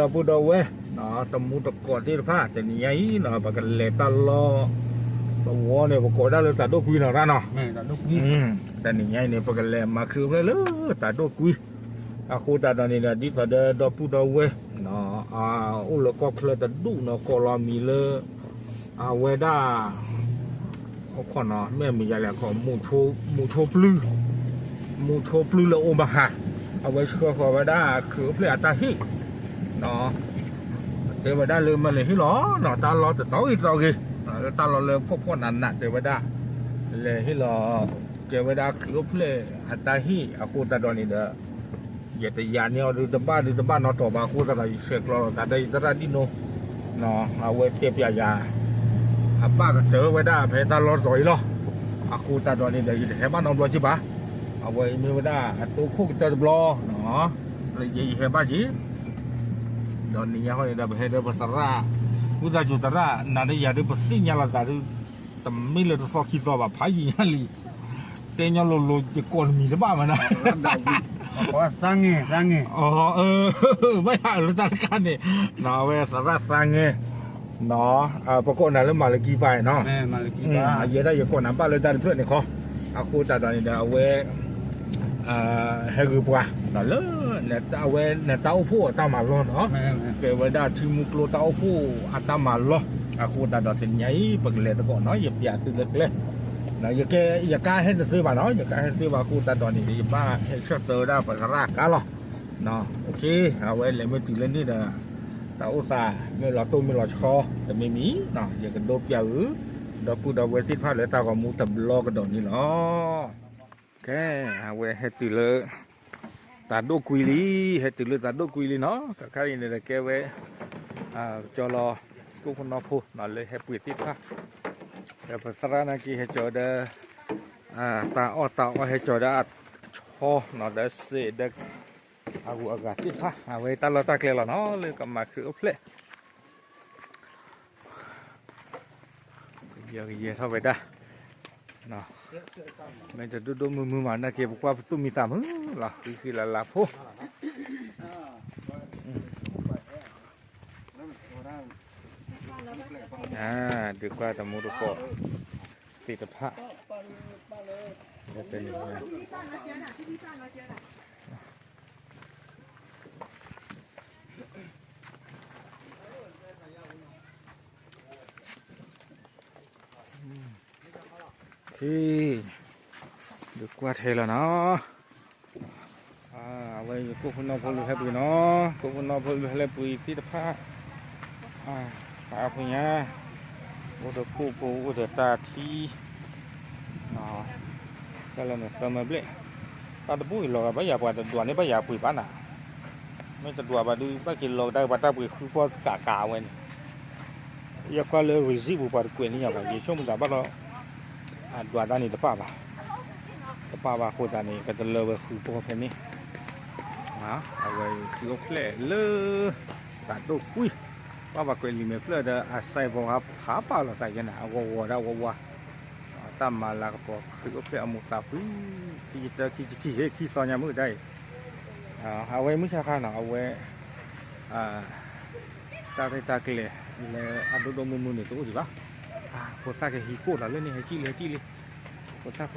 da pu da we na temu to ko ti pha te ni ai na ba ka le ta lo ba wo ne ba ko da le ta do kui na ra na แม่ตาลูกนี่ แต่นี่ไงเนี่ยปกติมาคือเลยตาโดกุยอาคูตาตอนนี้นะดิตาเดดปูดาเวเนาะอุลก็เคลตดูเนาะกอลามีเลเวด้าเอาขอเนาะแม่มีอะไรขอมูโชปลือละโอมาฮะเอาไว้ช่วยขอเวด้าคือเพลตาฮิเนาะเทวดาเลยมาเลยฮิหรอเนาะตาลอจะต่ออีกต่อกี่ตาลอเลยพวกนั้นน่ะเทวดาเลยฮิหรอเทวดาคือเพลตาฮิอาคูตาตอนนี้เด้ออย่าแต่ยาเนี่ยดูตบ้านนอต่อบาคูตาได้เสกเราแต่ได้ตาดิโนเนาะเอาไว้เก็บยาป้าก็เจอไว้ได้เพตาลอสอยหรออาคูตาตอนนี้เดี๋ยวแค่บ้านนอนรอจิบะเอาไว้มีไว้ได้ตัวคู่ตาบลอเนาะเลยยี่แค่บ้าจีตอนนี้เขาเนี่ยเห็นได้ภาษาละกูได้จุดละนั่นได้ยาได้ภาษาเนี่ยละแต่แต่ไม่เลยต้องคิดว่าพายิงลีเตียนโลจะกวนมีหรือเปล่ามันนะ เพราะว่าสร้างไง อ๋อไม่ใช่รู้จักกันนี่เนาะเว้ยสาระสังเงเนาะปรากฏนั้นแล้วมาเลยกี่ใบเนาะ แม่มาเลยกี่บาท เยอะได้ยังกวนน้ำปลาเลยได้เพื่อนนี่เขาอาคูตาตอนนี้เดี๋ยวเอาไว้ให้กูปะเนาะเลยเนี่ยเอาไว้เนี่ยเต้าผู้ตามาล้อเนาะ แม่ เกิดไว้ได้ที่มุกโลเต้าผู้ตามาล้ออาคูตาตอนนี้ปกเลยตะก่อนเนาะอย่าตื่นเลยนะอย่ากล้าให้ซื้อมาเนาะอย่ากล้าให้ซื้อมาคูตาตอนนี้อย่าบ้าให้เชื่อเตอได้ปากรากกันหรอเนาะโอเคเอาไว้เลยไม่ตื่นเล่นนี่นะแต่อุตส่าห์ไม่หลอดตู้ไม่หลอดคอแต่ไม่มีเนาะอย่ากันโดบอย่าดอกพูดเอาไว้ที่พลาดเลยตาก็มูตับล้อกระโดดนี่เนาะแค่เอาไว้ให้ตื่นเลยตาโดกุยลีให้ตื่นเลยตาโดกุยลีเนาะก็แค่นี้แหละแกไว้จอรอกูคนนอพูนอนเลยให้ปุ๋ยที่พลาดแต่ภาษาหน้ากี้ให้จอดตาให้จอดชอนอเดเสเดaku agak tipa awe talo tak lelo no le kama ke ople ya tho vậy da no mìnhจะดูมือมานะเก็บกว่าตุ้มมีตามล่ะคือละพวกดีกว่าแต่มูรุโกติดผ้าเดี๋ยวเป็นอย่างนี้được qua thế là nó bây cô phân nó phân hay bùi nó cô phân nó phân hay bùi tí đập phá phá bùi nha ô được cô ô được ta thi nó cái là nó mà biết ta được bùi lò bây giờ qua được đuổi này bây giờ bùi bán à mấy được đuổi bà đi bắt kilo lò đây bà ta bùi cứ qua cả vậy giờ quaเลยวิจิบุปผาเกวียนนี่อย่างไรช่วงมันจะบ้านเราดวงด้านนี้ตะป้าบ่าโคตรนี่ก็จะเลิกคือพวกเพนนี่เอาไว้คือเอาเพลเลยตัดดูกุ้ยว่าเกวียนลิเมเพลเดออาศัยพวกขาเปล่าเราใส่กันนะวัวตามมาแล้วก็พอคือเอาเพลเอาหมูสับขี้ซอยามือได้เอาไว้มื้อเช้าข้าวหน่อยเอาไว้ตาเกลี่ยเลยดูมือเนี่ยตัวดีป่ะพอตาแกฮีโก้เราเล่นนี่ให้ชี้เลยพอตาป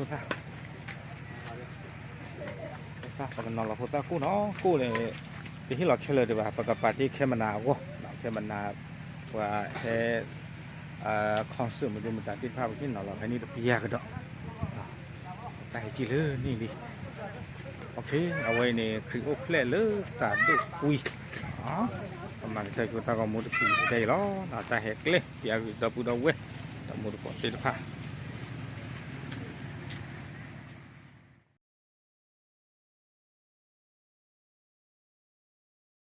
ากนอนเราพอตากู้เนาะกู้เลยที่เราแค่เลยดีกว่าปากปาที่แค่มานาวแค่มานาวว่าแค่คอนเสิร์ตมันจะมาจากที่ภาพที่เราให้นี่ตัวใหญ่กันดอกตาให้ชี้เลยนี่ดิโอเคเอาไว้เนี่ยคือโอเคเลยตาดูคุยประมาณใส่ตัวตาก็มุดปีได้แล้วตาแหกเลยอยากจะพูดเอาไว้ตามุดปอดติดผ้า